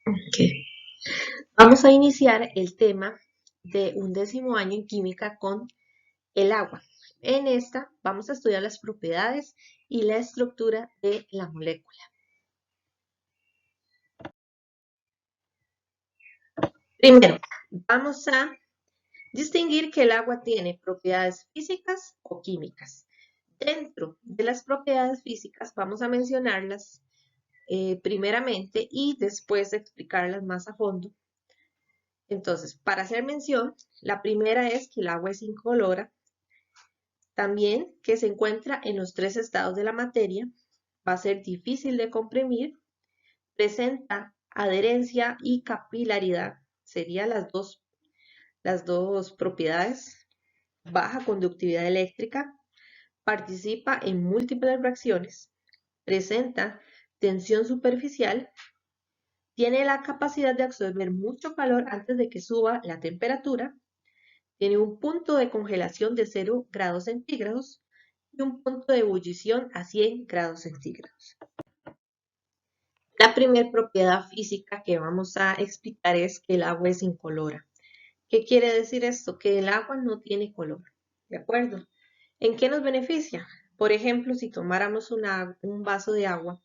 Ok. Vamos a iniciar el tema de un 10.º año en química con el agua. En esta vamos a estudiar las propiedades y la estructura de la molécula. Primero, vamos a distinguir que el agua tiene propiedades físicas o químicas. Dentro de las propiedades físicas vamos a mencionarlas primeramente y después explicarlas más a fondo. Entonces, para hacer mención, la primera es que el agua es incolora, también que se encuentra en los 3 estados de la materia, va a ser difícil de comprimir, presenta adherencia y capilaridad, serían las dos propiedades, baja conductividad eléctrica, participa en múltiples reacciones, presenta tensión superficial, tiene la capacidad de absorber mucho calor antes de que suba la temperatura, tiene un punto de congelación de 0 grados centígrados y un punto de ebullición a 100 grados centígrados. La primera propiedad física que vamos a explicar es que el agua es incolora. ¿Qué quiere decir esto? Que el agua no tiene color, ¿de acuerdo? ¿En qué nos beneficia? Por ejemplo, si tomáramos un vaso de agua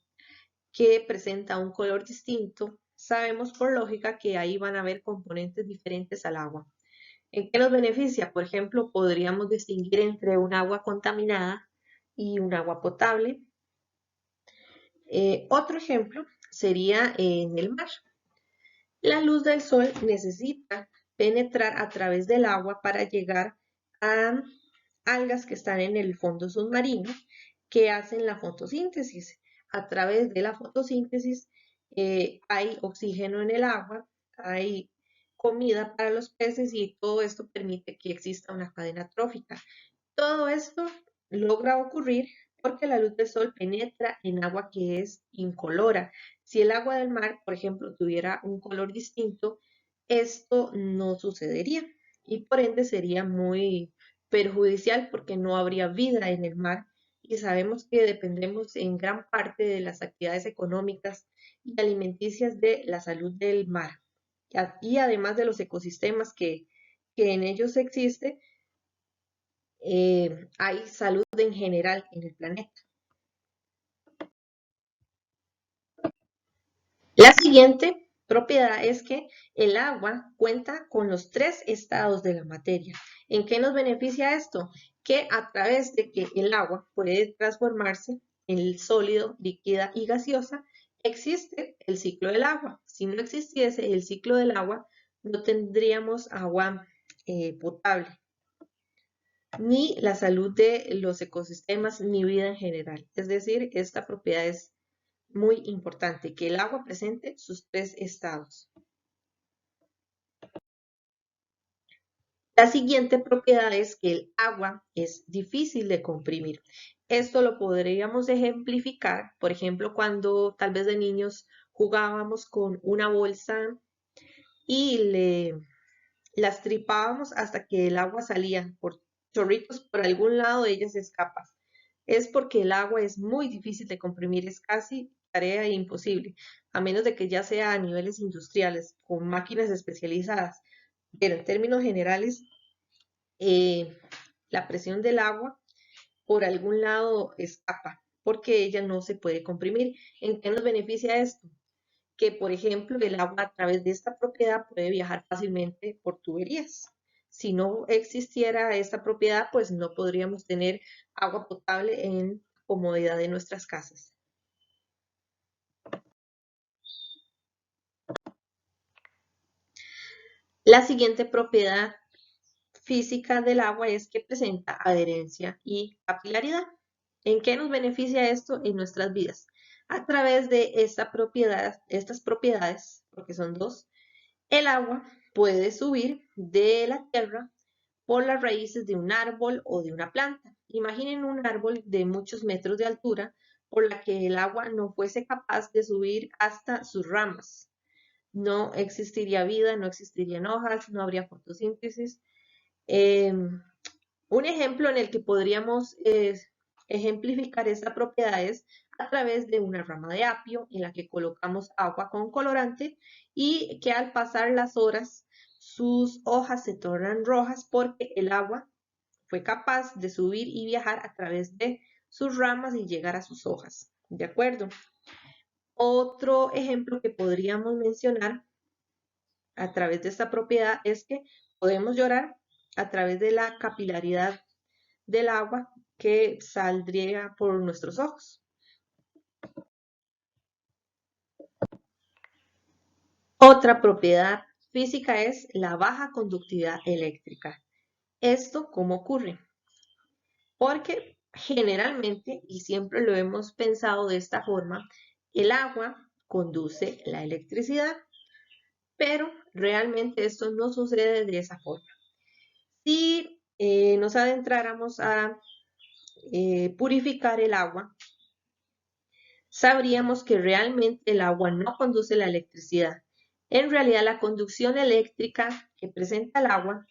que presenta un color distinto, sabemos por lógica que ahí van a haber componentes diferentes al agua. ¿En qué nos beneficia? Por ejemplo, podríamos distinguir entre un agua contaminada y un agua potable. Otro ejemplo sería en el mar. La luz del sol necesita penetrar a través del agua para llegar a algas que están en el fondo submarino que hacen la fotosíntesis. A través de la fotosíntesis hay oxígeno en el agua, hay comida para los peces y todo esto permite que exista una cadena trófica. Todo esto logra ocurrir porque la luz del sol penetra en agua que es incolora. Si el agua del mar, por ejemplo, tuviera un color distinto, esto no sucedería y por ende sería muy perjudicial porque no habría vida en el mar y sabemos que dependemos en gran parte de las actividades económicas y alimenticias de la salud del mar y además de los ecosistemas que en ellos existe, hay salud en general en el planeta. La siguiente propiedad es que el agua cuenta con los 3 estados de la materia. ¿En qué nos beneficia esto? Que a través de que el agua puede transformarse en sólido, líquida y gaseosa, existe el ciclo del agua. Si no existiese el ciclo del agua, no tendríamos agua potable, ni la salud de los ecosistemas, ni vida en general. Es decir, esta propiedad es muy importante, que el agua presente sus 3 estados. La siguiente propiedad es que el agua es difícil de comprimir. Esto lo podríamos ejemplificar, por ejemplo, cuando tal vez de niños jugábamos con una bolsa y las tripábamos hasta que el agua salía por chorritos por algún lado de ellas se escapa. Es porque el agua es muy difícil de comprimir, es casi tarea imposible, a menos de que ya sea a niveles industriales, con máquinas especializadas. Pero en términos generales, la presión del agua por algún lado escapa, porque ella no se puede comprimir. ¿En qué nos beneficia esto? Que, por ejemplo, el agua a través de esta propiedad puede viajar fácilmente por tuberías. Si no existiera esta propiedad, pues no podríamos tener agua potable en comodidad de nuestras casas. La siguiente propiedad física del agua es que presenta adherencia y capilaridad. ¿En qué nos beneficia esto en nuestras vidas? A través de estas propiedades, porque son 2, el agua puede subir de la tierra por las raíces de un árbol o de una planta. Imaginen un árbol de muchos metros de altura por la que el agua no fuese capaz de subir hasta sus ramas. No existiría vida, no existirían hojas, no habría fotosíntesis. Un ejemplo en el que podríamos ejemplificar esta propiedad es a través de una rama de apio en la que colocamos agua con colorante y que al pasar las horas sus hojas se tornan rojas porque el agua fue capaz de subir y viajar a través de sus ramas y llegar a sus hojas. ¿De acuerdo? Otro ejemplo que podríamos mencionar a través de esta propiedad es que podemos llorar a través de la capilaridad del agua que saldría por nuestros ojos. Otra propiedad física es la baja conductividad eléctrica. ¿Esto cómo ocurre? Porque generalmente, y siempre lo hemos pensado de esta forma, el agua conduce la electricidad, pero realmente esto no sucede de esa forma. Si nos adentráramos a purificar el agua, sabríamos que realmente el agua no conduce la electricidad. En realidad, la conducción eléctrica que presenta el agua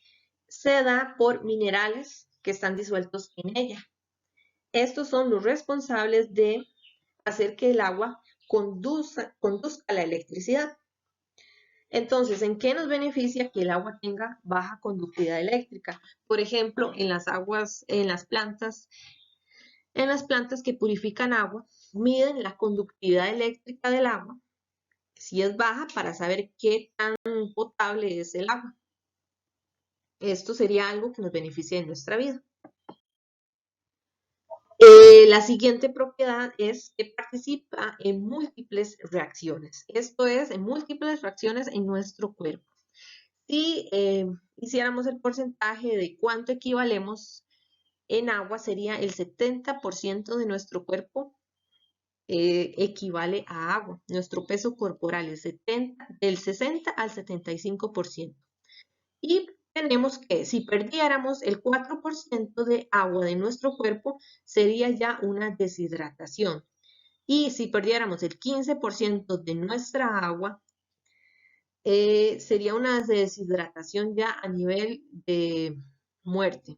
se da por minerales que están disueltos en ella. Estos son los responsables de hacer que el agua conduzca la electricidad. Entonces, ¿en qué nos beneficia que el agua tenga baja conductividad eléctrica? Por ejemplo, en las aguas, en las plantas que purifican agua, miden la conductividad eléctrica del agua, si es baja, para saber qué tan potable es el agua. Esto sería algo que nos beneficia en nuestra vida. La siguiente propiedad es que participa en múltiples reacciones. Esto es, en múltiples reacciones en nuestro cuerpo. Si hiciéramos el porcentaje de cuánto equivalemos en agua, sería el 70% de nuestro cuerpo equivale a agua. Nuestro peso corporal es del 60 al 75%. Y tenemos que, si perdiéramos el 4% de agua de nuestro cuerpo, sería ya una deshidratación. Y si perdiéramos el 15% de nuestra agua, sería una deshidratación ya a nivel de muerte.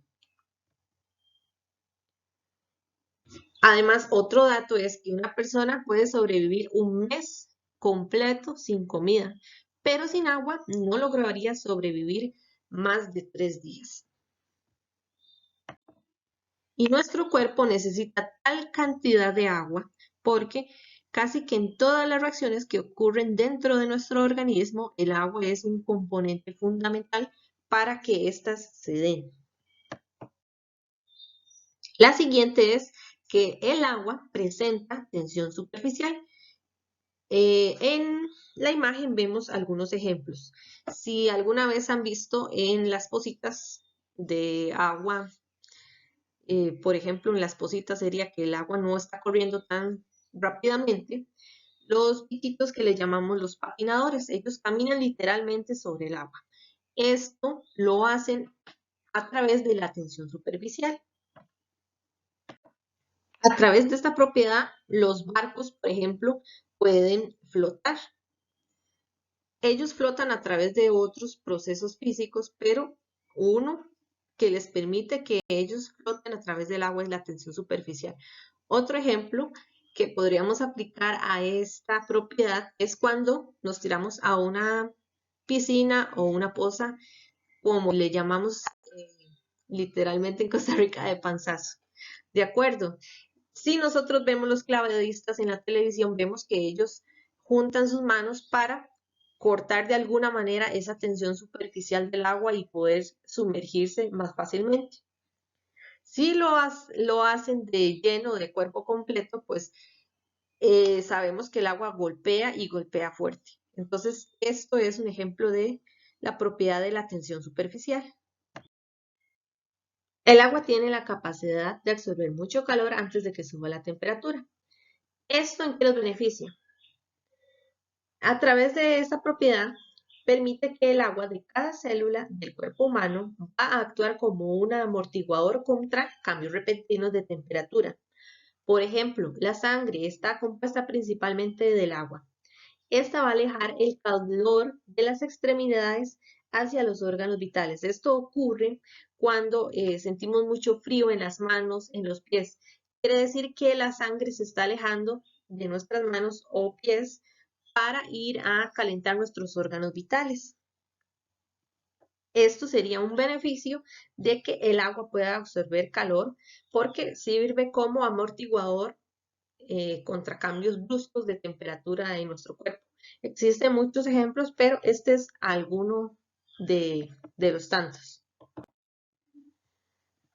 Además, otro dato es que una persona puede sobrevivir un mes completo sin comida, pero sin agua no lograría sobrevivir más de 3 días. Y nuestro cuerpo necesita tal cantidad de agua porque casi que en todas las reacciones que ocurren dentro de nuestro organismo, el agua es un componente fundamental para que éstas se den. La siguiente es que el agua presenta tensión superficial. En la imagen vemos algunos ejemplos. Si alguna vez han visto en las pocitas de agua, por ejemplo, en las pocitas sería que el agua no está corriendo tan rápidamente, los piquitos que le llamamos los patinadores, ellos caminan literalmente sobre el agua. Esto lo hacen a través de la tensión superficial. A través de esta propiedad, los barcos, por ejemplo, pueden flotar. Ellos flotan a través de otros procesos físicos, pero uno que les permite que ellos floten a través del agua es la tensión superficial. Otro ejemplo que podríamos aplicar a esta propiedad es cuando nos tiramos a una piscina o una poza, como le llamamos literalmente en Costa Rica, de panzazo. ¿De acuerdo? Si nosotros vemos los clavadistas en la televisión, vemos que ellos juntan sus manos para cortar de alguna manera esa tensión superficial del agua y poder sumergirse más fácilmente. Si lo hacen de lleno, de cuerpo completo, pues sabemos que el agua golpea y golpea fuerte. Entonces, esto es un ejemplo de la propiedad de la tensión superficial. El agua tiene la capacidad de absorber mucho calor antes de que suba la temperatura. ¿Esto en qué nos beneficia? A través de esta propiedad, permite que el agua de cada célula del cuerpo humano va a actuar como un amortiguador contra cambios repentinos de temperatura. Por ejemplo, la sangre está compuesta principalmente del agua. Esta va a alejar el calor de las extremidades hacia los órganos vitales. Esto ocurre cuando sentimos mucho frío en las manos, en los pies. Quiere decir que la sangre se está alejando de nuestras manos o pies para ir a calentar nuestros órganos vitales. Esto sería un beneficio de que el agua pueda absorber calor porque sirve como amortiguador contra cambios bruscos de temperatura en nuestro cuerpo. Existen muchos ejemplos, pero este es alguno de los tantos.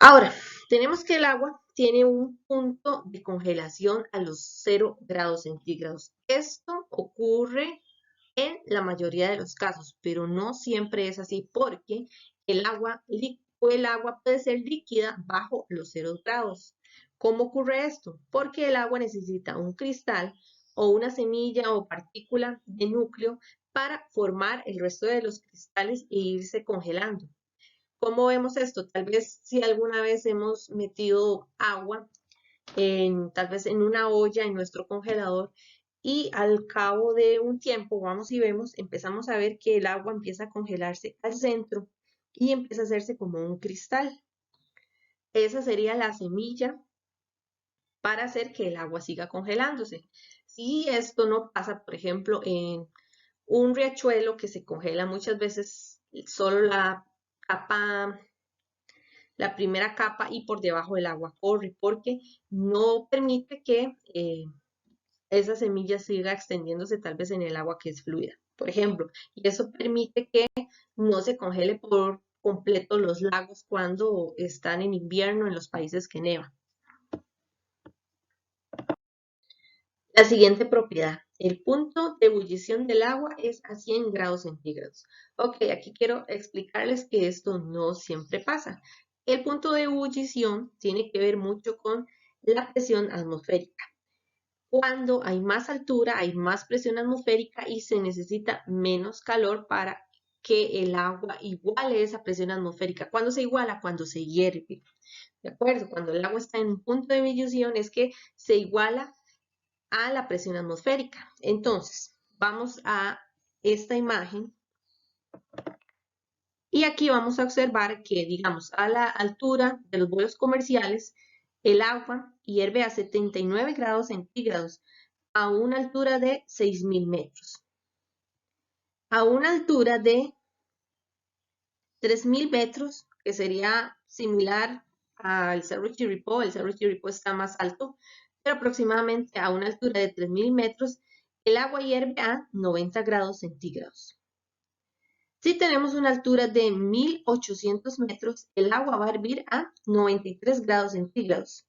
Ahora, tenemos que el agua tiene un punto de congelación a los 0 grados centígrados. Esto ocurre en la mayoría de los casos, pero no siempre es así porque el agua puede ser líquida bajo los 0 grados. ¿Cómo ocurre esto? Porque el agua necesita un cristal o una semilla o partícula de núcleo para formar el resto de los cristales e irse congelando. ¿Cómo vemos esto? Tal vez si alguna vez hemos metido agua tal vez en una olla en nuestro congelador y al cabo de un tiempo vamos y vemos, empezamos a ver que el agua empieza a congelarse al centro y empieza a hacerse como un cristal. Esa sería la semilla para hacer que el agua siga congelándose. Si esto no pasa, por ejemplo, en un riachuelo que se congela muchas veces solo la primera capa y por debajo del agua corre porque no permite que esa semilla siga extendiéndose tal vez en el agua que es fluida, por ejemplo, y eso permite que no se congele por completo los lagos cuando están en invierno en los países que nevan. La siguiente propiedad, el punto de ebullición del agua es a 100 grados centígrados. Ok, aquí quiero explicarles que esto no siempre pasa. El punto de ebullición tiene que ver mucho con la presión atmosférica. Cuando hay más altura, hay más presión atmosférica y se necesita menos calor para que el agua iguale esa presión atmosférica. ¿Cuándo se iguala? Cuando se hierve. ¿De acuerdo? Cuando el agua está en un punto de ebullición es que se iguala a la presión atmosférica. Entonces, vamos a esta imagen y aquí vamos a observar que, digamos, a la altura de los vuelos comerciales, el agua hierve a 79 grados centígrados a una altura de 6.000 metros. A una altura de 3.000 metros, que sería similar al Cerro Chirripó, el Cerro Chirripó está más alto, pero aproximadamente a una altura de 3.000 metros, el agua hierve a 90 grados centígrados. Si tenemos una altura de 1.800 metros, el agua va a hervir a 93 grados centígrados.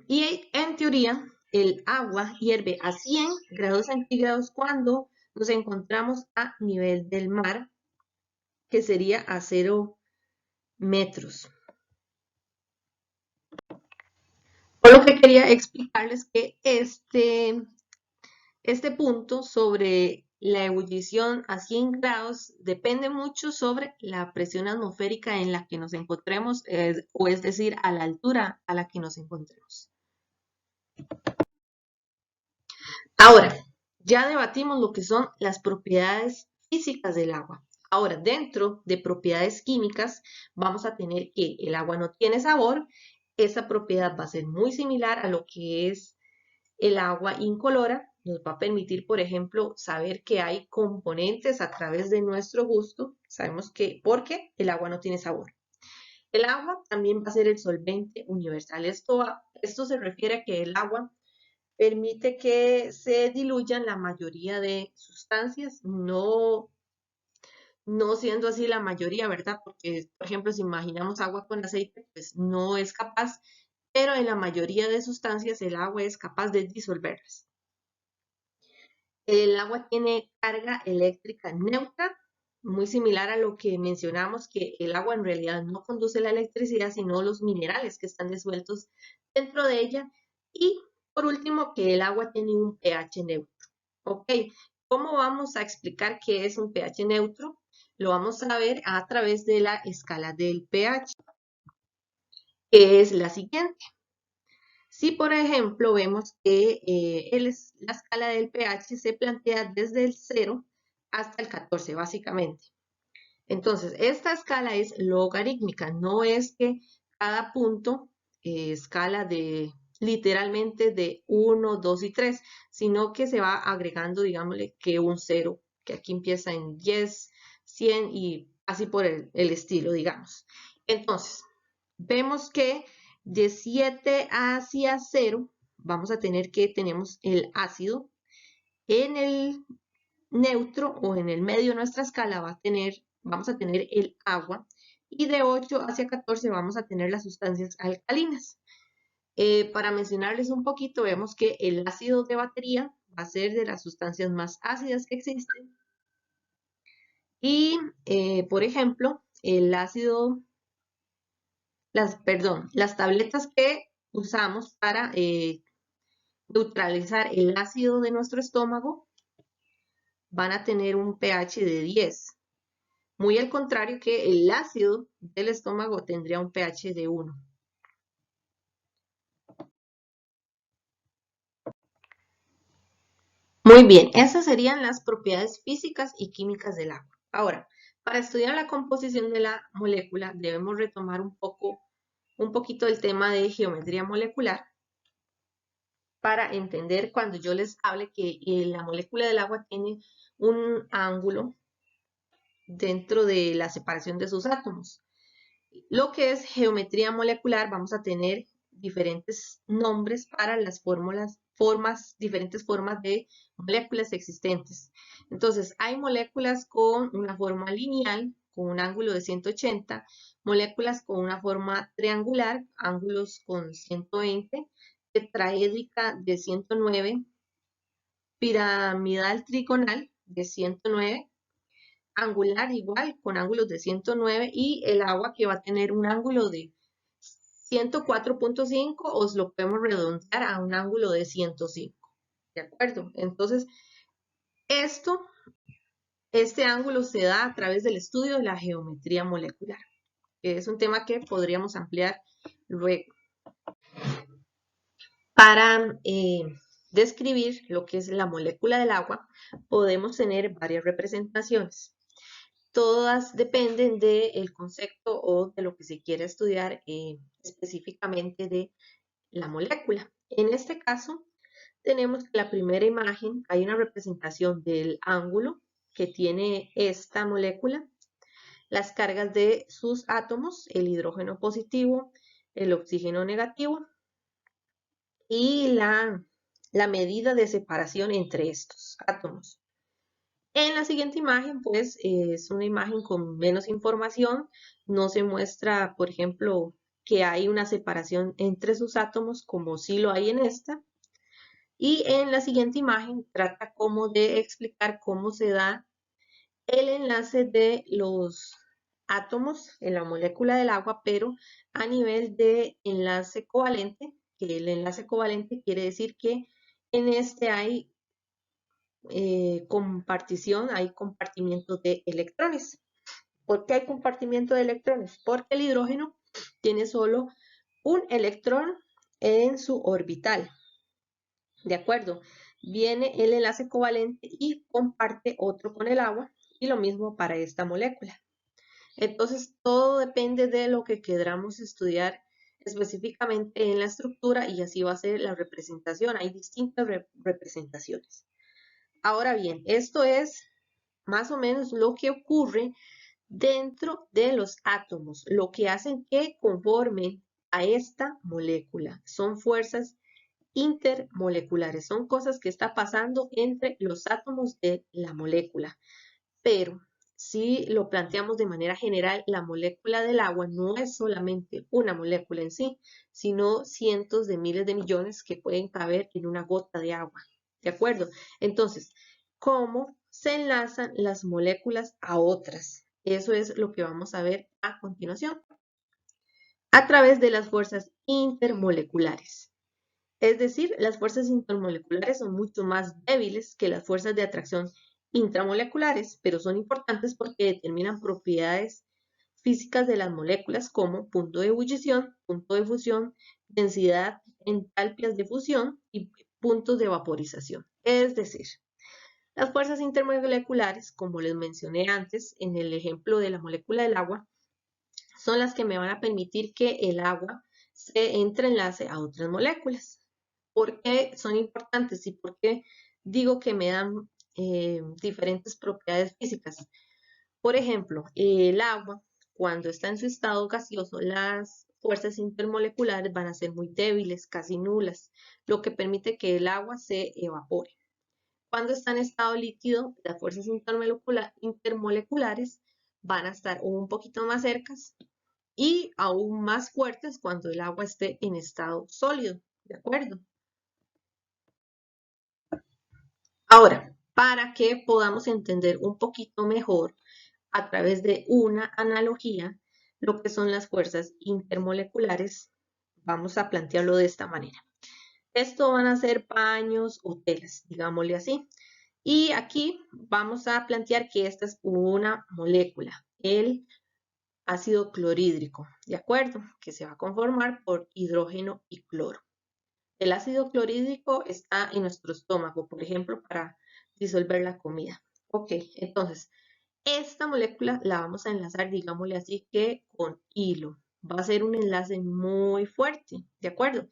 Y en teoría, el agua hierve a 100 grados centígrados cuando nos encontramos a nivel del mar, que sería a 0 metros. Por lo que quería explicarles que este punto sobre la ebullición a 100 grados depende mucho sobre la presión atmosférica en la que nos encontremos, o es decir, a la altura a la que nos encontremos. Ahora, ya debatimos lo que son las propiedades físicas del agua. Ahora, dentro de propiedades químicas, vamos a tener que el agua no tiene sabor. Esa propiedad va a ser muy similar a lo que es el agua incolora. Nos va a permitir, por ejemplo, saber que hay componentes a través de nuestro gusto. Sabemos que, porque el agua no tiene sabor. El agua también va a ser el solvente universal. Esto se refiere a que el agua permite que se diluyan la mayoría de sustancias, no siendo así la mayoría, ¿verdad? Porque, por ejemplo, si imaginamos agua con aceite, pues no es capaz, pero en la mayoría de sustancias el agua es capaz de disolverlas. El agua tiene carga eléctrica neutra, muy similar a lo que mencionamos, que el agua en realidad no conduce la electricidad, sino los minerales que están disueltos dentro de ella. Y por último, que el agua tiene un pH neutro. ¿Ok? ¿Cómo vamos a explicar qué es un pH neutro? Lo vamos a ver a través de la escala del pH, que es la siguiente. Si, por ejemplo, vemos que la escala del pH se plantea desde el 0 hasta el 14, básicamente. Entonces, esta escala es logarítmica, no es que cada punto escala de literalmente de 1, 2 y 3, sino que se va agregando, digámosle, que un 0, que aquí empieza en 10, 100 y así por el estilo, digamos. Entonces, vemos que de 7 hacia 0, vamos a tener que tenemos el ácido. En el neutro o en el medio de nuestra escala vamos a tener el agua. Y de 8 hacia 14 vamos a tener las sustancias alcalinas. Para mencionarles un poquito, vemos que el ácido de batería va a ser de las sustancias más ácidas que existen. Y, por ejemplo, las tabletas que usamos para neutralizar el ácido de nuestro estómago van a tener un pH de 10. Muy al contrario que el ácido del estómago tendría un pH de 1. Muy bien, esas serían las propiedades físicas y químicas del agua. Ahora, para estudiar la composición de la molécula, debemos retomar un poquito el tema de geometría molecular para entender cuando yo les hable que la molécula del agua tiene un ángulo dentro de la separación de sus átomos. Lo que es geometría molecular, vamos a tener diferentes nombres para las diferentes formas de moléculas existentes. Entonces, hay moléculas con una forma lineal, con un ángulo de 180, moléculas con una forma triangular, ángulos con 120, tetraédrica de 109, piramidal trigonal de 109, angular igual, con ángulos de 109, y el agua que va a tener un ángulo de 104.5 o lo podemos redondear a un ángulo de 105. ¿De acuerdo? Entonces, este ángulo se da a través del estudio de la geometría molecular, que es un tema que podríamos ampliar luego. Para describir lo que es la molécula del agua, podemos tener varias representaciones. Todas dependen del concepto o de lo que se quiere estudiar específicamente de la molécula. En este caso, tenemos que la primera imagen, hay una representación del ángulo que tiene esta molécula, las cargas de sus átomos, el hidrógeno positivo, el oxígeno negativo y la medida de separación entre estos átomos. En la siguiente imagen, pues, es una imagen con menos información. No se muestra, por ejemplo, que hay una separación entre sus átomos, como sí lo hay en esta. Y en la siguiente imagen trata como de explicar cómo se da el enlace de los átomos en la molécula del agua, pero a nivel de enlace covalente, que el enlace covalente quiere decir que en este hay compartición, hay compartimiento de electrones. ¿Por qué hay compartimiento de electrones? Porque el hidrógeno tiene solo un electrón en su orbital. ¿De acuerdo? Viene el enlace covalente y comparte otro con el agua, y lo mismo para esta molécula. Entonces, todo depende de lo que queramos estudiar específicamente en la estructura, y así va a ser la representación. Hay distintas representaciones. Ahora bien, esto es más o menos lo que ocurre dentro de los átomos, lo que hacen que conformen a esta molécula. Son fuerzas intermoleculares, son cosas que está pasando entre los átomos de la molécula. Pero si lo planteamos de manera general, la molécula del agua no es solamente una molécula en sí, sino cientos de miles de millones que pueden caber en una gota de agua. ¿De acuerdo? Entonces, ¿cómo se enlazan las moléculas a otras? Eso es lo que vamos a ver a continuación. A través de las fuerzas intermoleculares. Es decir, las fuerzas intermoleculares son mucho más débiles que las fuerzas de atracción intramoleculares, pero son importantes porque determinan propiedades físicas de las moléculas como punto de ebullición, punto de fusión, densidad, entalpias de fusión y puntos de vaporización. Es decir, las fuerzas intermoleculares, como les mencioné antes en el ejemplo de la molécula del agua, son las que me van a permitir que el agua se entrelace a otras moléculas. ¿Por qué son importantes y por qué digo que me dan diferentes propiedades físicas? Por ejemplo, el agua, cuando está en su estado gaseoso, las fuerzas intermoleculares van a ser muy débiles, casi nulas, lo que permite que el agua se evapore. Cuando está en estado líquido, las fuerzas intermoleculares van a estar un poquito más cercas y aún más fuertes cuando el agua esté en estado sólido, ¿de acuerdo? Ahora, para que podamos entender un poquito mejor a través de una analogía lo que son las fuerzas intermoleculares, vamos a plantearlo de esta manera. Esto van a ser paños o telas, digámosle así. Y aquí vamos a plantear que esta es una molécula, el ácido clorhídrico, ¿de acuerdo? Que se va a conformar por hidrógeno y cloro. El ácido clorhídrico está en nuestro estómago, por ejemplo, para disolver la comida. Ok, entonces, esta molécula la vamos a enlazar, digámosle así, que con hilo. Va a ser un enlace muy fuerte, ¿de acuerdo?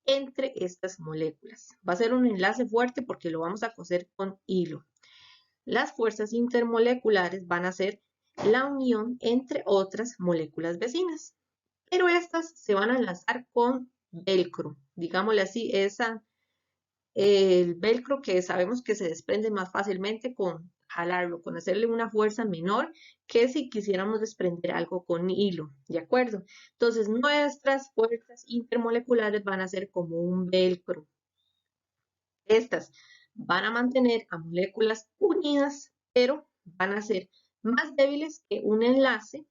Entre estas moléculas. Va a ser un enlace fuerte porque lo vamos a coser con hilo. Las fuerzas intermoleculares van a ser la unión entre otras moléculas vecinas, pero estas se van a enlazar con velcro, digámosle así, el velcro que sabemos que se desprende más fácilmente con jalarlo, con hacerle una fuerza menor que si quisiéramos desprender algo con hilo, ¿de acuerdo? Entonces nuestras fuerzas intermoleculares van a ser como un velcro. Estas van a mantener a moléculas unidas, pero van a ser más débiles que un enlace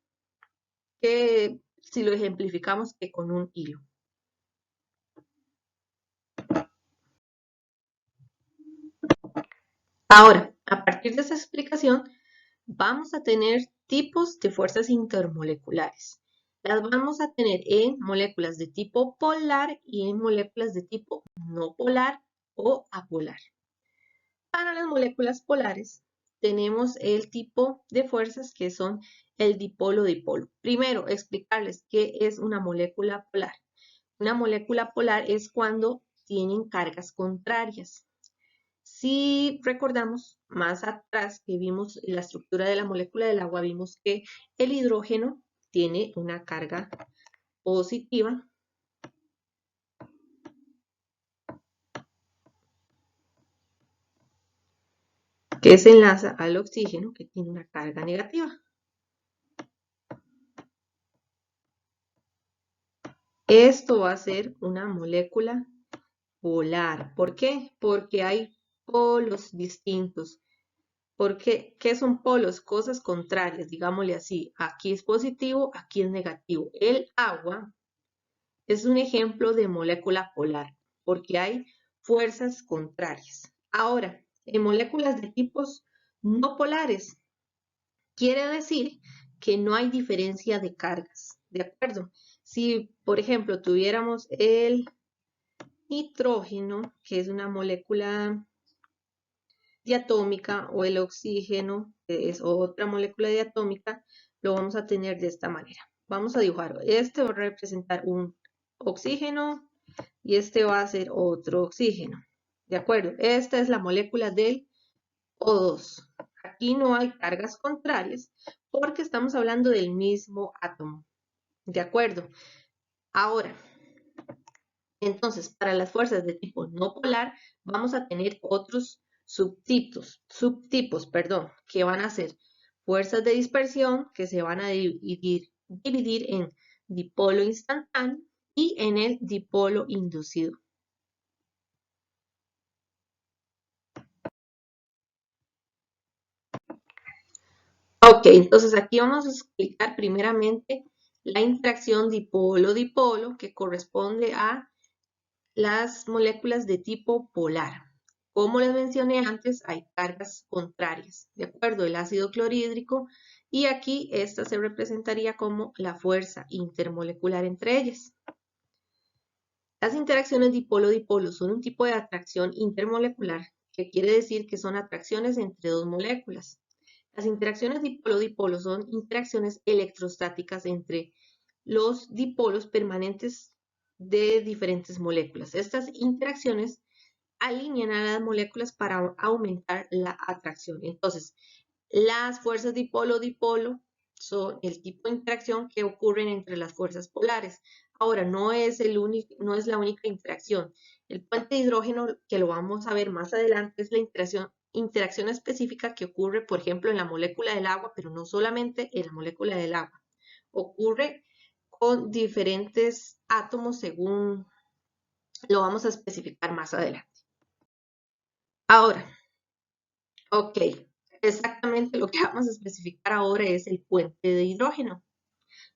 que si lo ejemplificamos que con un hilo. Ahora, a partir de esa explicación, vamos a tener tipos de fuerzas intermoleculares. Las vamos a tener en moléculas de tipo polar y en moléculas de tipo no polar o apolar. Para las moléculas polares tenemos el tipo de fuerzas que son el dipolo-dipolo. Primero, explicarles qué es una molécula polar. Una molécula polar es cuando tienen cargas contrarias. Si recordamos más atrás que vimos la estructura de la molécula del agua, vimos que el hidrógeno tiene una carga positiva que se enlaza al oxígeno que tiene una carga negativa. Esto va a ser una molécula polar. ¿Por qué? Porque hay polos distintos. ¿Qué son polos? Cosas contrarias, digámosle así. Aquí es positivo, aquí es negativo. El agua es un ejemplo de molécula polar, porque hay fuerzas contrarias. Ahora, en moléculas de tipos no polares, quiere decir que no hay diferencia de cargas, ¿de acuerdo? Si, por ejemplo, tuviéramos el nitrógeno, que es una molécula diatómica, o el oxígeno, que es otra molécula diatómica, lo vamos a tener de esta manera. Vamos a dibujar. Este va a representar un oxígeno y este va a ser otro oxígeno. ¿De acuerdo? Esta es la molécula del O2. Aquí no hay cargas contrarias porque estamos hablando del mismo átomo. ¿De acuerdo? Ahora, entonces, para las fuerzas de tipo no polar, vamos a tener otros subtipos, que van a ser fuerzas de dispersión que se van a dividir en dipolo instantáneo y en el dipolo inducido. Ok, entonces aquí vamos a explicar primeramente la interacción dipolo-dipolo que corresponde a las moléculas de tipo polar. Como les mencioné antes, hay cargas contrarias, ¿de acuerdo? El ácido clorhídrico y aquí esta se representaría como la fuerza intermolecular entre ellas. Las interacciones dipolo-dipolo son un tipo de atracción intermolecular que quiere decir que son atracciones entre dos moléculas. Las interacciones dipolo-dipolo son interacciones electrostáticas entre los dipolos permanentes de diferentes moléculas. Estas interacciones alinean a las moléculas para aumentar la atracción. Entonces, las fuerzas dipolo-dipolo son el tipo de interacción que ocurren entre las fuerzas polares. Ahora, no es la única interacción. El puente de hidrógeno, que lo vamos a ver más adelante, es la interacción específica que ocurre, por ejemplo, en la molécula del agua, pero no solamente en la molécula del agua. Ocurre con diferentes átomos según lo vamos a especificar más adelante. Ahora, ok, exactamente lo que vamos a especificar ahora es el puente de hidrógeno.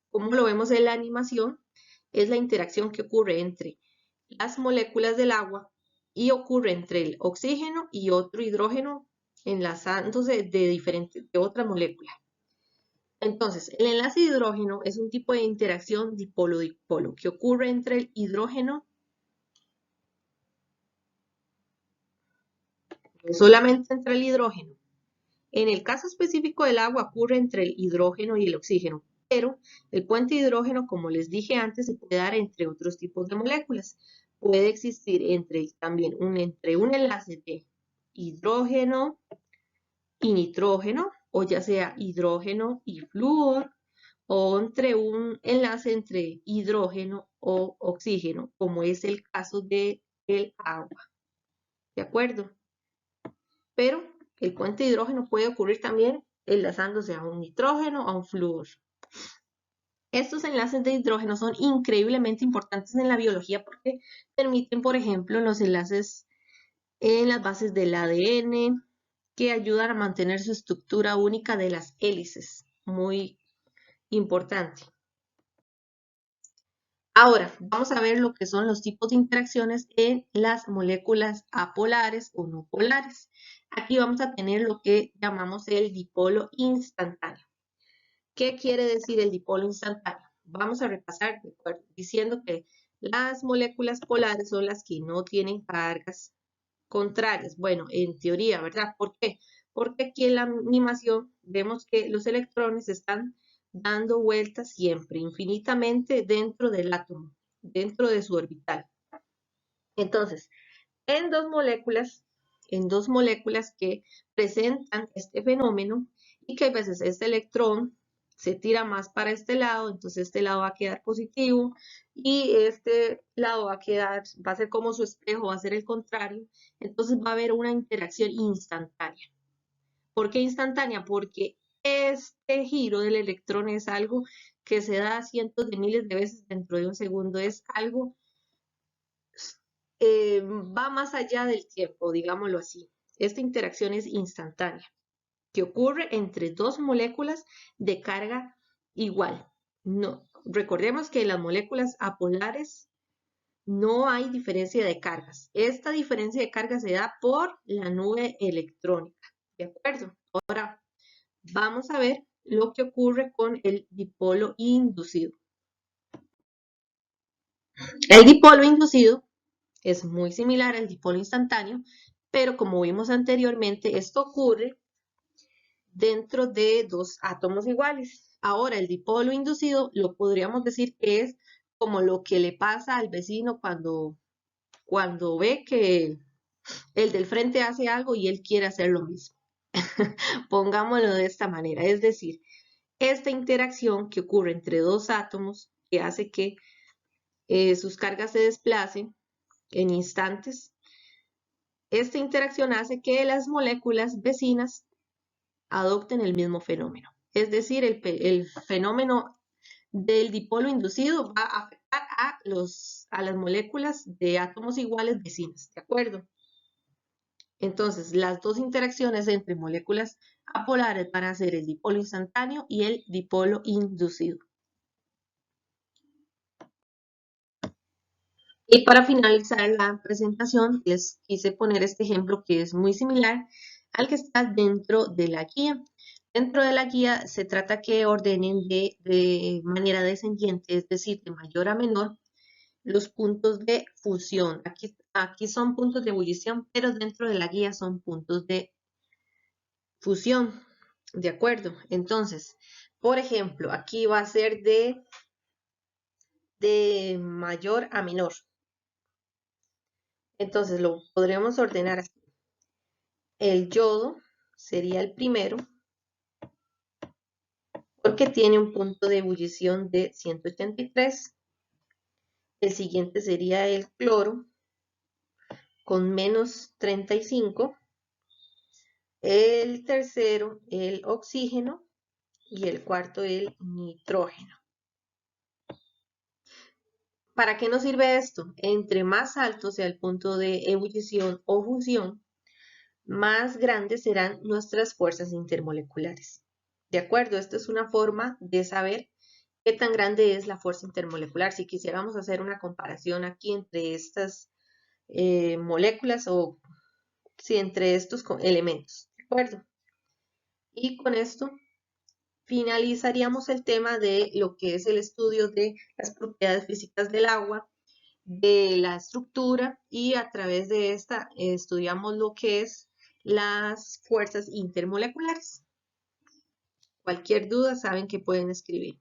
Como lo vemos en la animación, es la interacción que ocurre entre las moléculas del agua y ocurre entre el oxígeno y otro hidrógeno enlazándose de otra molécula. Entonces, el enlace de hidrógeno es un tipo de interacción dipolo-dipolo que ocurre entre el hidrógeno, solamente entre el hidrógeno. En el caso específico del agua ocurre entre el hidrógeno y el oxígeno, pero el puente de hidrógeno, como les dije antes, se puede dar entre otros tipos de moléculas. Puede existir también entre un enlace de hidrógeno y nitrógeno, o ya sea hidrógeno y flúor, o entre un enlace entre hidrógeno o oxígeno, como es el caso del agua. ¿De acuerdo? Pero el puente de hidrógeno puede ocurrir también enlazándose a un nitrógeno o a un flúor. Estos enlaces de hidrógeno son increíblemente importantes en la biología porque permiten, por ejemplo, los enlaces en las bases del ADN que ayudan a mantener su estructura única de las hélices. Muy importante. Ahora, vamos a ver lo que son los tipos de interacciones en las moléculas apolares o no polares. Aquí vamos a tener lo que llamamos el dipolo instantáneo. ¿Qué quiere decir el dipolo instantáneo? Vamos a repasar diciendo que las moléculas polares son las que no tienen cargas contrarias. Bueno, en teoría, ¿verdad? ¿Por qué? Porque aquí en la animación vemos que los electrones están dando vueltas siempre, infinitamente dentro del átomo, dentro de su orbital. Entonces, en dos moléculas que presentan este fenómeno y que a veces este electrón se tira más para este lado, entonces este lado va a quedar positivo y este lado va a ser como su espejo, va a ser el contrario, entonces va a haber una interacción instantánea. ¿Por qué instantánea? Porque este giro del electrón es algo que se da cientos de miles de veces dentro de un segundo, es algo va más allá del tiempo, digámoslo así. Esta interacción es instantánea, que ocurre entre dos moléculas de carga igual. No, recordemos que en las moléculas apolares no hay diferencia de cargas. Esta diferencia de carga se da por la nube electrónica. ¿De acuerdo? Ahora vamos a ver lo que ocurre con el dipolo inducido. El dipolo inducido es muy similar al dipolo instantáneo, pero como vimos anteriormente, esto ocurre dentro de dos átomos iguales. Ahora, el dipolo inducido lo podríamos decir que es como lo que le pasa al vecino cuando ve que el del frente hace algo y él quiere hacer lo mismo. Pongámoslo de esta manera, es decir, esta interacción que ocurre entre dos átomos que hace que sus cargas se desplacen en instantes. Esta interacción hace que las moléculas vecinas adopten el mismo fenómeno. Es decir, el fenómeno del dipolo inducido va a afectar a las moléculas de átomos iguales vecinas, ¿de acuerdo? Entonces, las dos interacciones entre moléculas apolares van a ser el dipolo instantáneo y el dipolo inducido. Y para finalizar la presentación, les quise poner este ejemplo que es muy similar al que está dentro de la guía. Dentro de la guía se trata que ordenen de manera descendiente, es decir, de mayor a menor, los puntos de fusión. Aquí son puntos de ebullición, pero dentro de la guía son puntos de fusión. ¿De acuerdo? Entonces, por ejemplo, aquí va a ser de de mayor a menor. Entonces lo podremos ordenar así. El yodo sería el primero porque tiene un punto de ebullición de 183. El siguiente sería el cloro con menos 35. El tercero, el oxígeno. Y el cuarto, el nitrógeno. ¿Para qué nos sirve esto? Entre más alto sea el punto de ebullición o fusión, más grandes serán nuestras fuerzas intermoleculares. ¿De acuerdo? Esto es una forma de saber qué tan grande es la fuerza intermolecular. Si quisiéramos hacer una comparación aquí entre estas moléculas o si entre estos elementos. ¿De acuerdo? Y con esto finalizaríamos el tema de lo que es el estudio de las propiedades físicas del agua, de la estructura, y a través de esta estudiamos lo que es las fuerzas intermoleculares. Cualquier duda saben que pueden escribir.